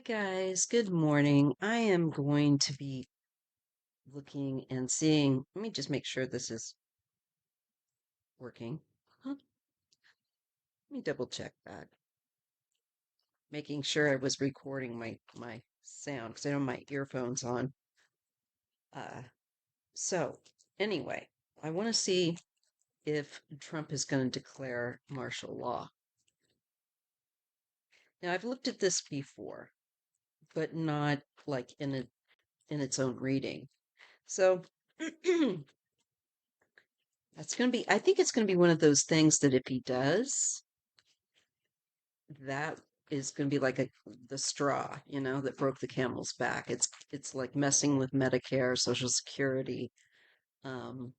Guys, good morning. I am going to be looking and seeing. Let me just make sure this is working. Let me double check that. Making sure I was recording my sound because I don't have my earphones on. Uh, so anyway, I want to see if Trump is going to declare martial law. Now, I've looked at this before, but not like in its own reading. So that's going to be, I think it's going to be one of those things that if he does, that is going to be like the straw, that broke the camel's back. It's like messing with Medicare, Social Security. Um,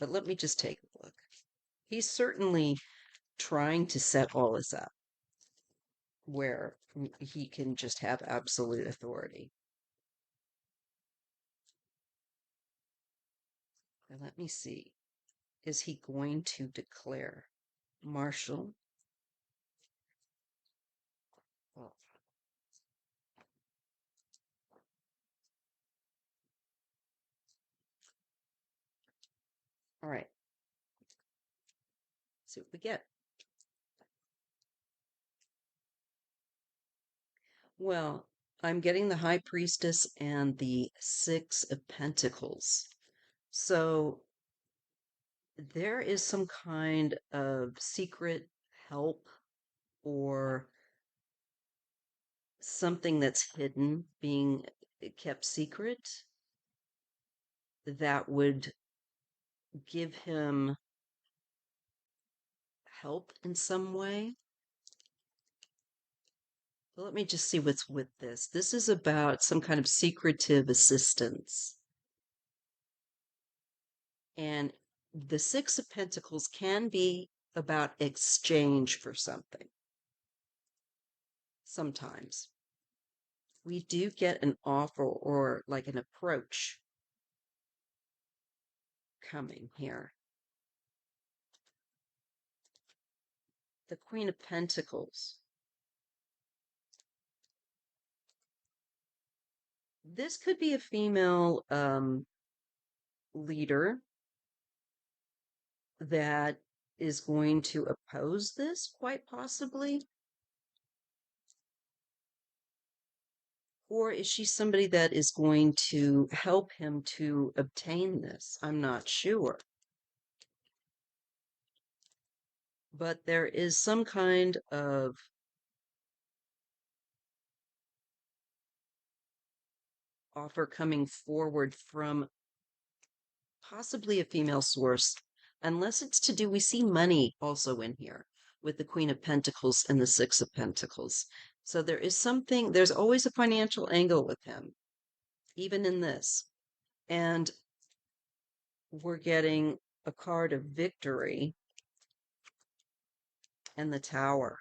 but let me just take a look. He's certainly trying to set all this up where he can just have absolute authority. Now, let me see. Is he going to declare martial? Well, all right. See what we get. Well, I'm getting the High Priestess and the Six of Pentacles. So there is some kind of secret help or something that's hidden being kept secret that would give him help in some way. But let me just see what's with this. This is about some kind of secretive assistance. And the Six of Pentacles can be about exchange for something. Sometimes we do get an offer or like an approach coming here. The Queen of Pentacles. This could be a female leader that is going to oppose this, quite possibly. Or is she somebody that is going to help him to obtain this? I'm not sure. But there is some kind of offer coming forward from possibly a female source, unless it's to do, we see money also in here with the Queen of Pentacles and the Six of Pentacles. So there is something, there's always a financial angle with him, even in this. And we're getting a card of victory and the Tower,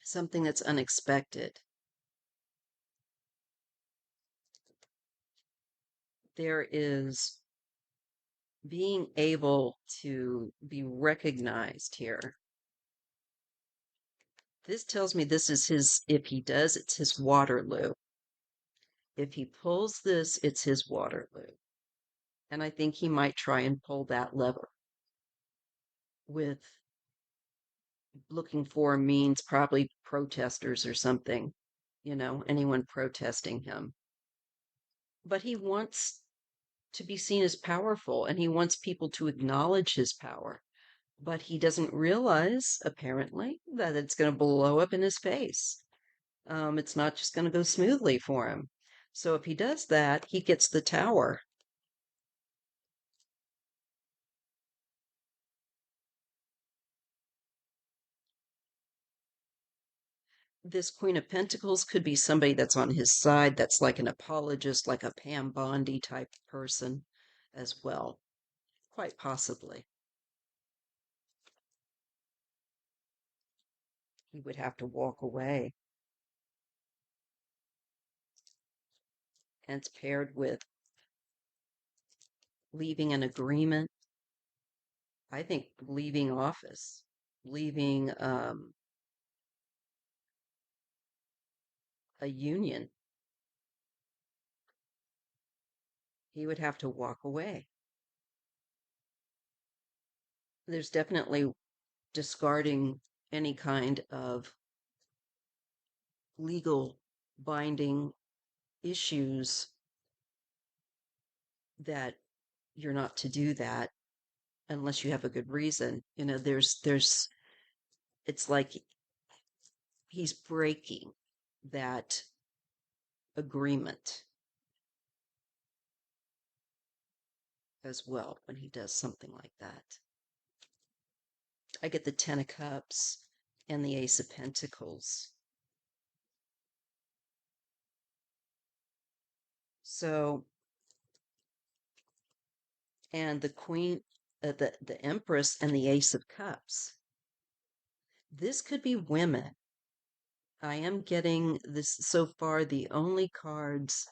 something that's unexpected. There is being able to be recognized here. This tells me this is his, if he does, it's his Waterloo. If he pulls this, it's his Waterloo. And I think he might try and pull that lever with looking for means, probably protesters or something, anyone protesting him. But he wants to be seen as powerful and he wants people to acknowledge his power. But he doesn't realize, apparently, that it's going to blow up in his face. It's not just going to go smoothly for him. So if he does that, he gets the Tower. This Queen of Pentacles could be somebody that's on his side, that's like an apologist, like a Pam Bondi type person as well. Quite possibly. He would have to walk away. And it's paired with leaving an agreement. I think leaving office, leaving a union. He would have to walk away. There's definitely discarding any kind of legal binding issues that you're not to do that unless you have a good reason. There's it's like he's breaking that agreement as well when he does something like that. I get the Ten of Cups and the Ace of Pentacles. So, and the Queen, the Empress and the Ace of Cups. This could be women. I am getting this so far. The only cards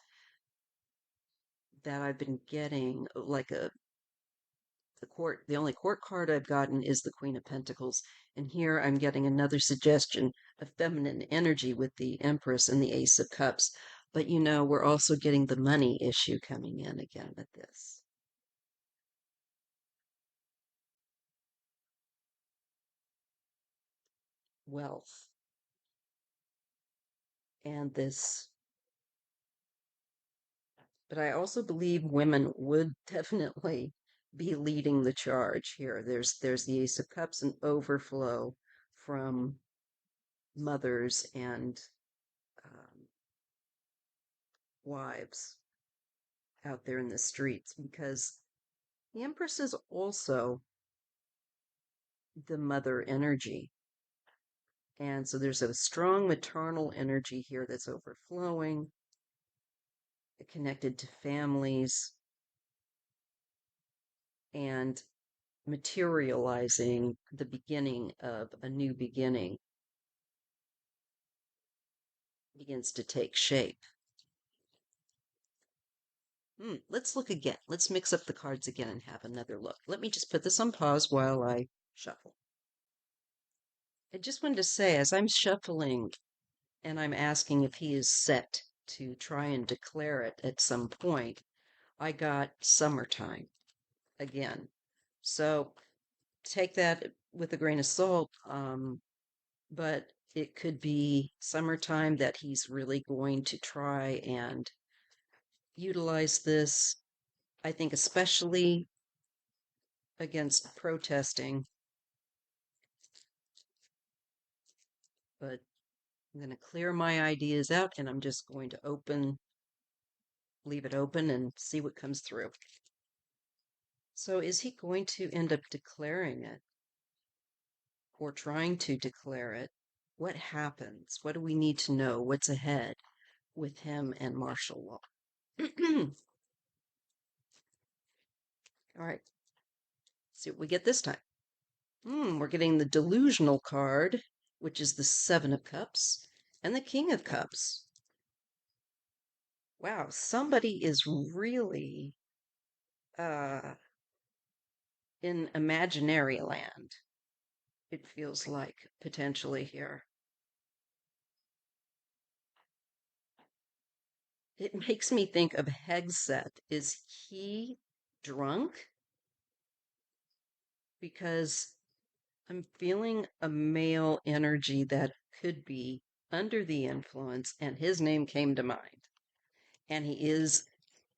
that I've been getting, like the only court card I've gotten is the Queen of Pentacles. And here I'm getting another suggestion of feminine energy with the Empress and the Ace of Cups. But we're also getting the money issue coming in again with this. Wealth. And this. But I also believe women would definitely be leading the charge here. There's the Ace of Cups and overflow from mothers and wives out there in the streets, because the Empress is also the mother energy. And so there's a strong maternal energy here that's overflowing, connected to families, and materializing the beginning of a new beginning begins to take shape. Let's look again. Let's mix up the cards again and have another look. Let me just put this on pause while I shuffle. I just wanted to say, as I'm shuffling and I'm asking if he is set to try and declare it at some point, I got summertime again. So take that with a grain of salt, but it could be summertime that he's really going to try and utilize this. I think especially against protesting, but I'm going to clear my ideas out and I'm just going to leave it open and see what comes through. So is he going to end up declaring it or trying to declare it? What happens? What do we need to know? What's ahead with him and martial law? All right. See what we get this time. We're getting the delusional card, which is the Seven of Cups, and the King of Cups. Wow, somebody is really in imaginary land, it feels like, potentially here. It makes me think of Hegseth. Is he drunk? Because I'm feeling a male energy that could be under the influence, and his name came to mind. And he is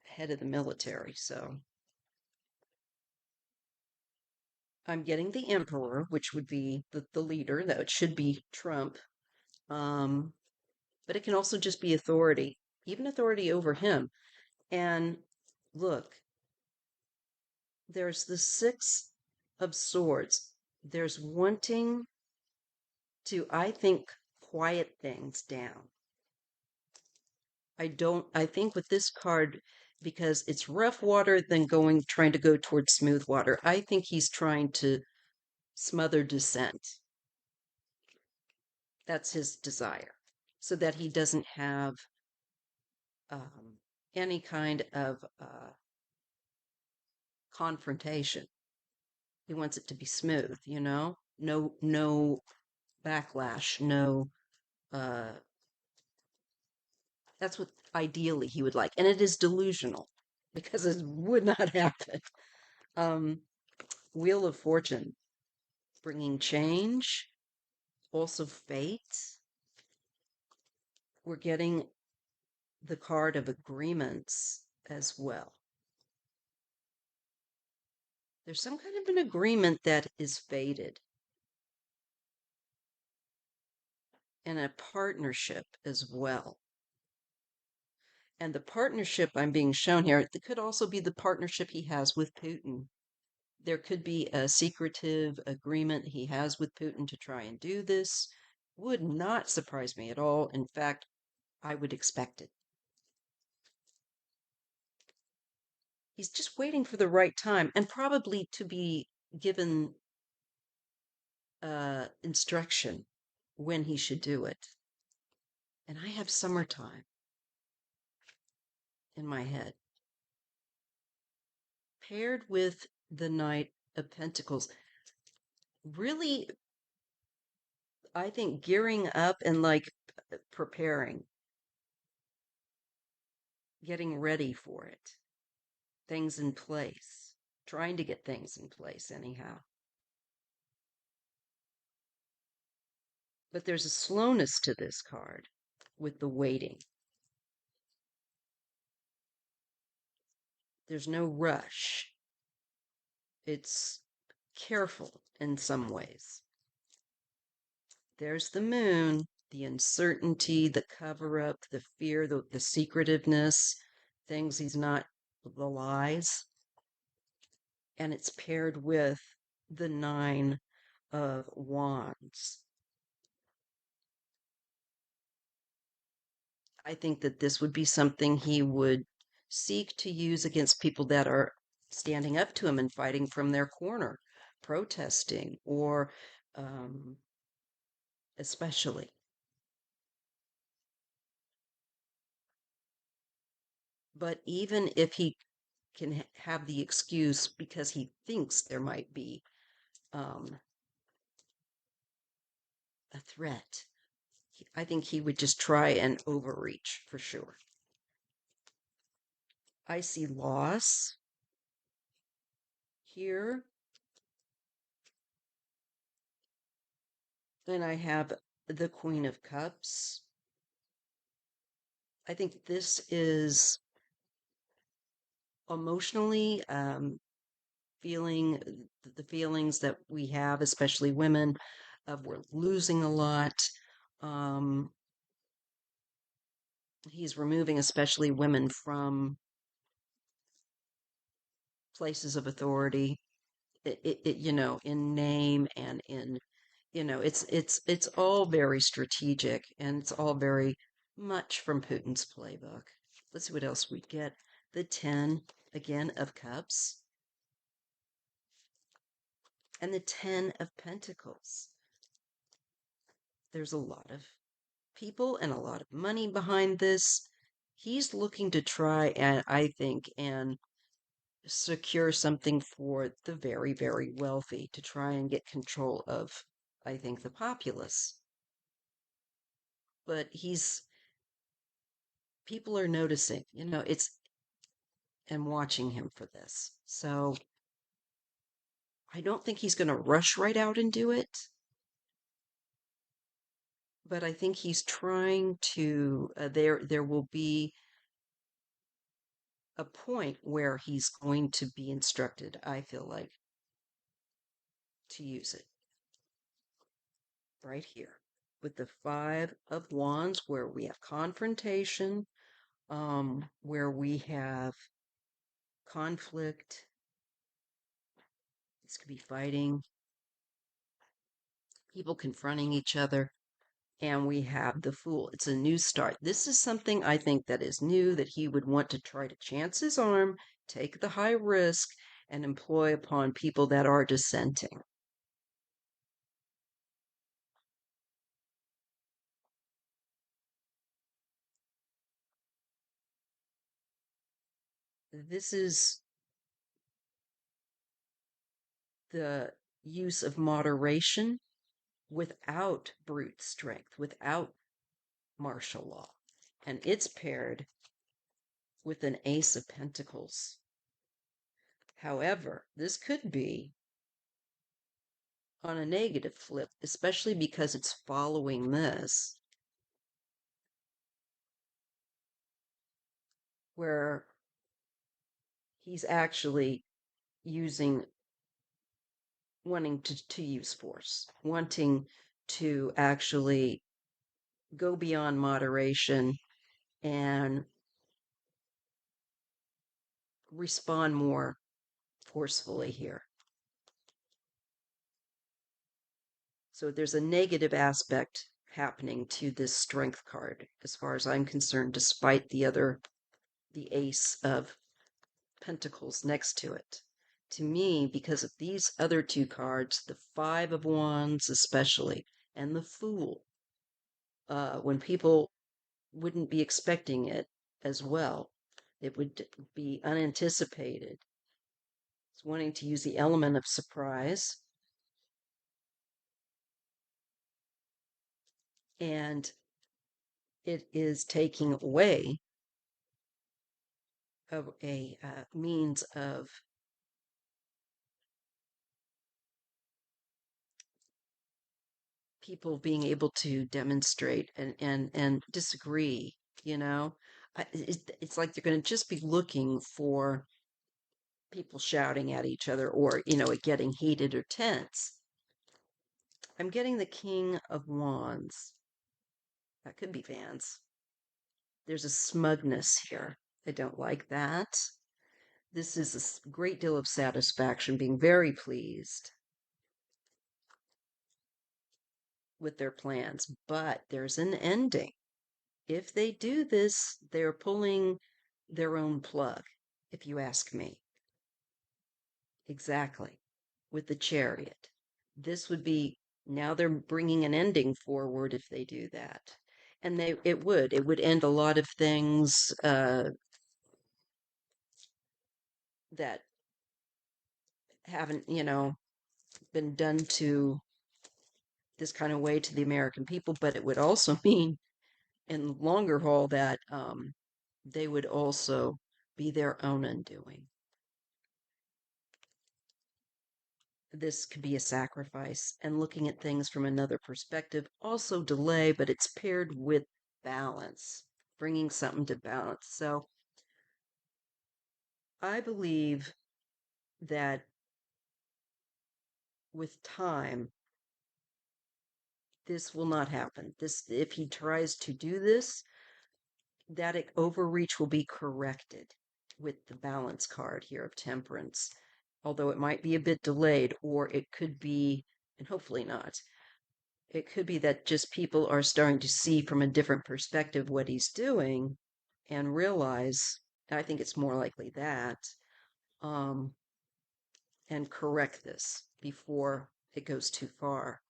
head of the military, so I'm getting the emperor, which would be the leader. That should be Trump. But it can also just be authority, even authority over him. And look, there's the Six of Swords. There's wanting to, I think, quiet things down. I think with this card, because it's rough water, then trying to go towards smooth water, I think he's trying to smother dissent. That's his desire, so that he doesn't have any kind of confrontation. He wants it to be smooth, no backlash, no That's what ideally he would like. And it is delusional because it would not happen. Um, Wheel of Fortune, bringing change, also fate. We're getting the card of agreements as well. There's some kind of an agreement that is fated, and a partnership as well. And the partnership I'm being shown here, it could also be the partnership he has with Putin. There could be a secretive agreement he has with Putin to try and do this. Would not surprise me at all. In fact, I would expect it. He's just waiting for the right time and probably to be given instruction when he should do it. And I have summertime in my head, paired with the Knight of Pentacles. Really, I think gearing up and like preparing, getting ready for it, things in place, trying to get things in place anyhow. But there's a slowness to this card with the waiting. There's no rush. It's careful in some ways. There's the moon, the uncertainty, the cover up, the fear, the secretiveness, things he's not, the lies. And it's paired with the Nine of Wands. I think that this would be something he would seek to use against people that are standing up to him and fighting from their corner, protesting, or especially. But even if he can have the excuse because he thinks there might be a threat, I think he would just try and overreach for sure. I see loss here. Then I have the Queen of Cups. I think this is emotionally feeling the feelings that we have, especially women, of we're losing a lot. He's removing especially women from places of authority, in name and in, it's all very strategic and it's all very much from Putin's playbook. Let's see what else we get. The 10 again of Cups and the 10 of Pentacles. There's a lot of people and a lot of money behind this. He's looking to try and, I think, and secure something for the very, very wealthy to try and get control of, I think, the populace. But people are noticing, and watching him for this. So I don't think he's going to rush right out and do it. But I think he's trying to, there will be a point where he's going to be instructed, I feel like, to use it. Right here with the 5 of Wands, where we have confrontation, where we have conflict. This could be fighting, people confronting each other. And we have the Fool. It's a new start. This is something I think that is new that he would want to try to chance his arm, take the high risk, and employ upon people that are dissenting. This is the use of moderation without brute strength, without martial law. and it's paired with an Ace of Pentacles. However, this could be on a negative flip, especially because it's following this, where he's actually wanting to use force, wanting to actually go beyond moderation and respond more forcefully here. So there's a negative aspect happening to this strength card, as far as I'm concerned, despite the Ace of Pentacles next to it. To me, because of these other two cards, the Five of Wands especially, and the Fool, when people wouldn't be expecting it as well, it would be unanticipated. It's wanting to use the element of surprise. And it is taking away of a means of people being able to demonstrate and disagree. It's like they're going to just be looking for people shouting at each other, or it getting heated or tense. I'm getting the King of Wands. That could be Vance. There's a smugness here. I don't like that. This is a great deal of satisfaction, being very pleased with their plans, but there's an ending. If they do this, they're pulling their own plug, if you ask me. Exactly. With the Chariot. This would be, now they're bringing an ending forward if they do that. And it would end a lot of things that haven't, been done to this kind of way to the American people, but it would also mean in the longer haul that they would also be their own undoing. This could be a sacrifice, and looking at things from another perspective, also delay, but it's paired with balance, bringing something to balance. So I believe that with time, this will not happen. If he tries to do this, that overreach will be corrected with the balance card here of Temperance, although it might be a bit delayed, or it could be, and hopefully not, it could be that just people are starting to see from a different perspective what he's doing and realize, I think it's more likely that, and correct this before it goes too far.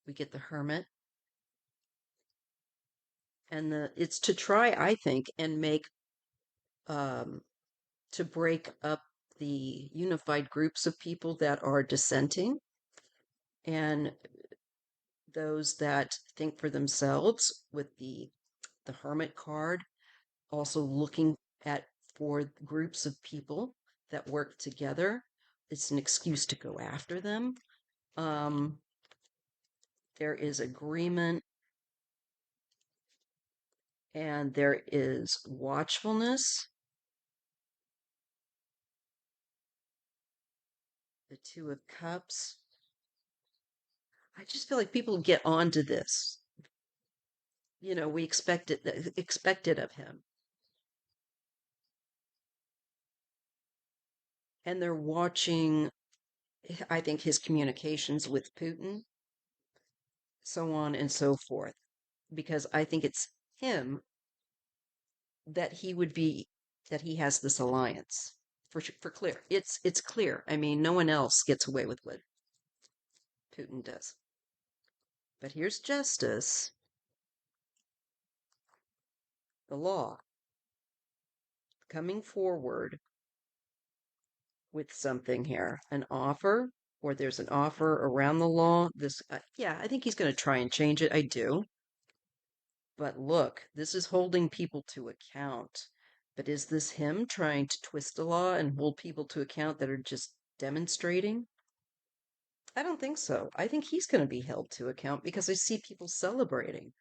We get the Hermit. And it's to try, I think, and make to break up the unified groups of people that are dissenting and those that think for themselves, with the Hermit card, also looking at for groups of people that work together. It's an excuse to go after them. There is agreement, and there is watchfulness. The Two of Cups. I just feel like people get onto this. We expect it of him. And they're watching, I think, his communications with Putin, so on and so forth, because I think it's him that he has this alliance for clear. It's clear. I mean, no one else gets away with what Putin does. But here's justice, the law, coming forward with something here, an offer or there's an offer around the law. Yeah, I think he's going to try and change it. I do. But look, this is holding people to account. But is this him trying to twist the law and hold people to account that are just demonstrating? I don't think so. I think he's going to be held to account because I see people celebrating.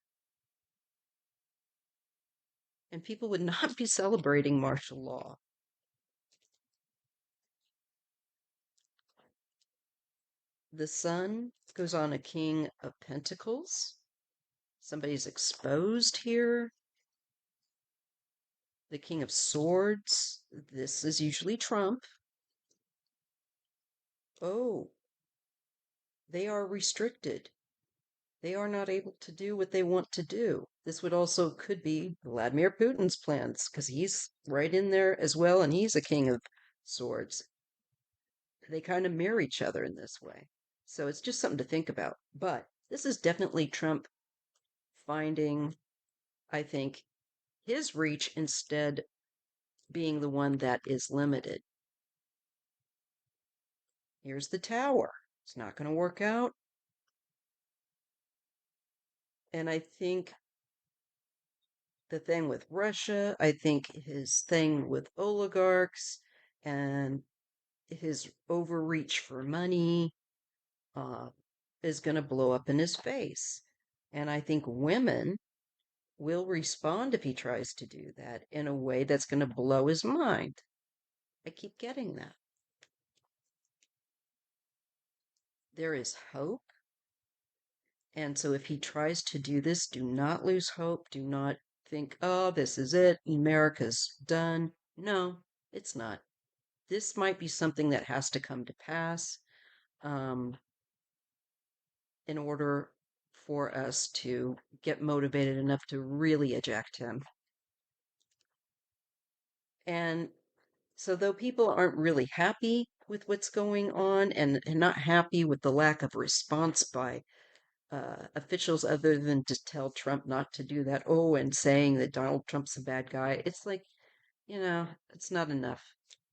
And people would not be celebrating martial law. The sun goes on a king of pentacles. Somebody's exposed here. The king of swords. This is usually Trump. Oh, they are restricted. They are not able to do what they want to do. This would also could be Vladimir Putin's plans because he's right in there as well, and he's a king of swords. They kind of mirror each other in this way. So it's just something to think about. But this is definitely Trump finding, I think, his reach instead being the one that is limited. Here's the tower. It's not going to work out. And I think the thing with Russia, I think his thing with oligarchs and his overreach for money uh, is going to blow up in his face. And I think women will respond if he tries to do that in a way that's going to blow his mind. I keep getting that. There is hope. And so if he tries to do this, do not lose hope. Do not think, oh, this is it. America's done. No, it's not. This might be something that has to come to pass um, in order for us to get motivated enough to really eject him. And so, though people aren't really happy with what's going on and not happy with the lack of response by officials other than to tell Trump not to do that, oh, and saying that Donald Trump's a bad guy, it's like, it's not enough.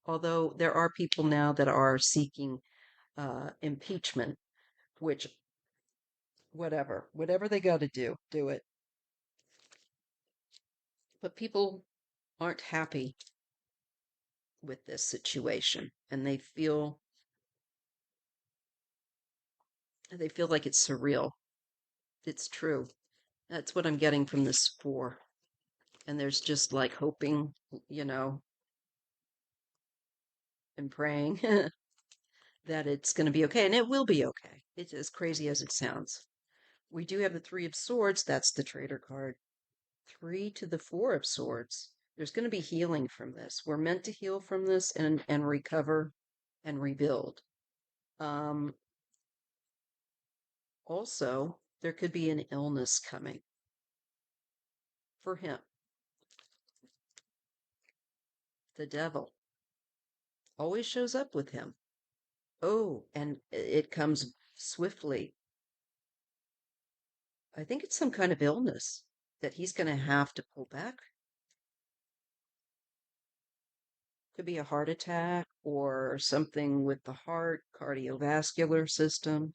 Although there are people now that are seeking impeachment, which, whatever they got to do it. But people aren't happy with this situation, and they feel like it's surreal. It's true. That's what I'm getting from this four. And there's just like hoping, you know, and praying that it's going to be okay, and it will be okay. It's as crazy as it sounds. We do have the Three of Swords. That's the traitor card. Three to the Four of Swords. There's going to be healing from this. We're meant to heal from this and recover and rebuild. Um, Also, there could be an illness coming for him. The devil always shows up with him. Oh, and it comes swiftly. I think it's some kind of illness that he's going to have to pull back. Could be a heart attack or something with the heart, cardiovascular system.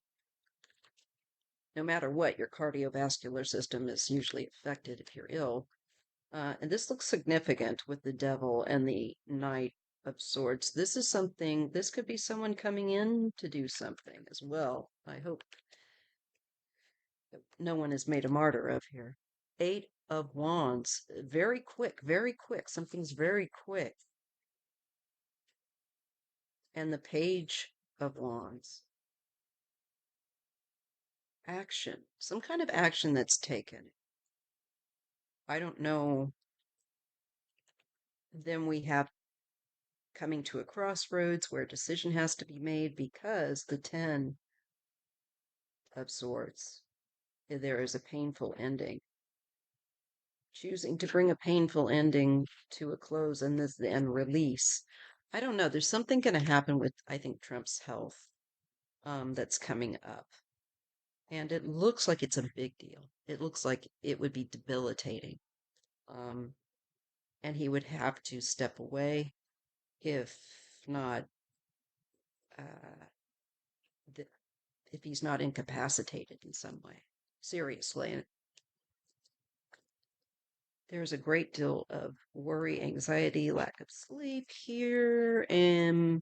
No matter what, your cardiovascular system is usually affected if you're ill. And this looks significant with the devil and the Knight of Swords. This could be someone coming in to do something as well. I hope that no one is made a martyr of here. Eight of Wands. Very quick, very quick. Something's very quick. And the Page of Wands. Action. Some kind of action that's taken. I don't know. Then we have coming to a crossroads where a decision has to be made because the Ten of Swords. There is a painful ending. Choosing to bring a painful ending to a close and release. I don't know. There's something going to happen with, I think, Trump's health that's coming up. And it looks like it's a big deal. It looks like it would be debilitating. Um, and he would have to step away, if not if he's not incapacitated in some way. Seriously. And there's a great deal of worry, anxiety, lack of sleep here, and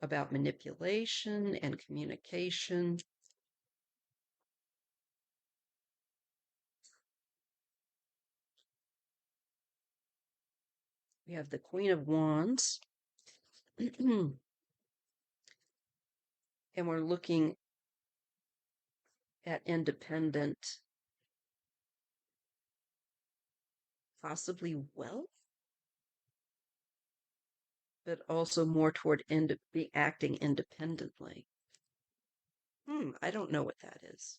about manipulation and communication. We have the Queen of Wands. And we're looking at independent, possibly wealth, but also more toward acting independently. I don't know what that is.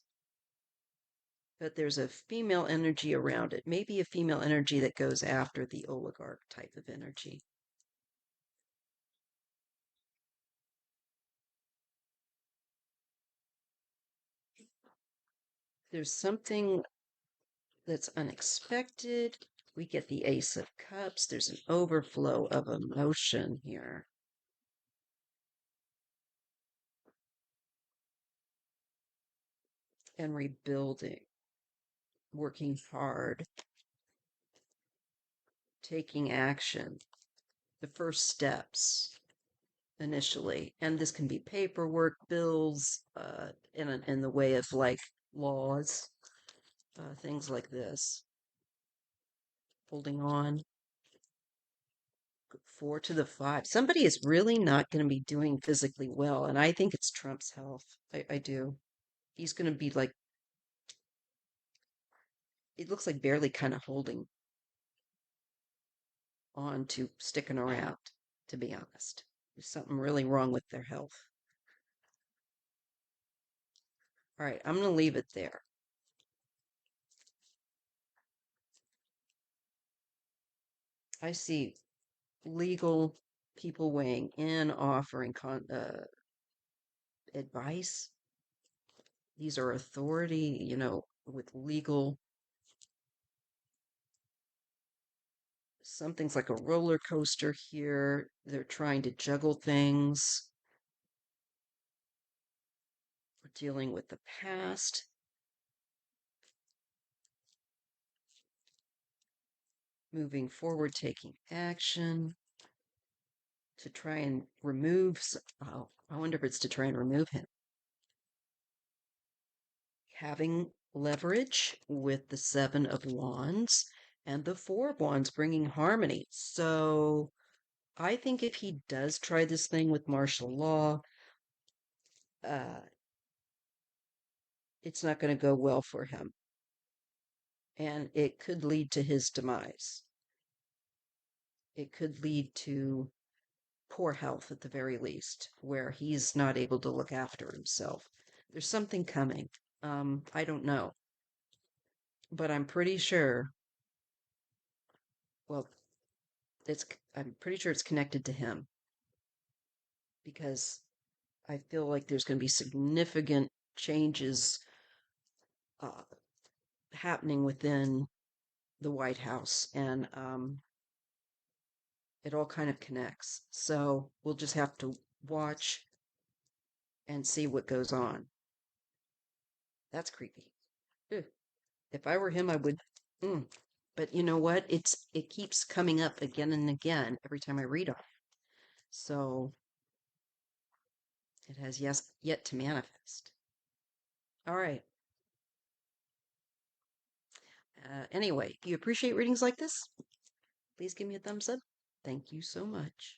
But there's a female energy around it. Maybe a female energy that goes after the oligarch type of energy. There's something that's unexpected. We get the Ace of Cups. There's an overflow of emotion here. And rebuilding, working hard, taking action, the first steps initially. And this can be paperwork, bills, in the way of like laws, things like this. Holding on. 4 to the 5. Somebody is really not going to be doing physically well, and I think it's Trump's health. I do. He's going to be like, it looks like barely kind of holding on to sticking around, to be honest. There's something really wrong with their health. All right, I'm going to leave it there. I see legal people weighing in, offering advice. These are authority, with legal. Something's like a roller coaster here. They're trying to juggle things. We're dealing with the past. Moving forward, taking action to try and remove. Oh, I wonder if it's to try and remove him. Having leverage with the Seven of Wands and the Four of Wands, bringing harmony. So I think if he does try this thing with martial law, it's not going to go well for him. And it could lead to his demise. It could lead to poor health at the very least, where he's not able to look after himself. There's something coming. I don't know. But I'm pretty sure, well, I'm pretty sure it's connected to him. Because I feel like there's going to be significant changes happening within the White House, and it all kind of connects. So we'll just have to watch and see what goes on. That's creepy. Ugh. If I were him, I would. But you know what? It keeps coming up again and again every time I read on it. So it has yet to manifest. All right. Anyway, if you appreciate readings like this, please give me a thumbs up. Thank you so much.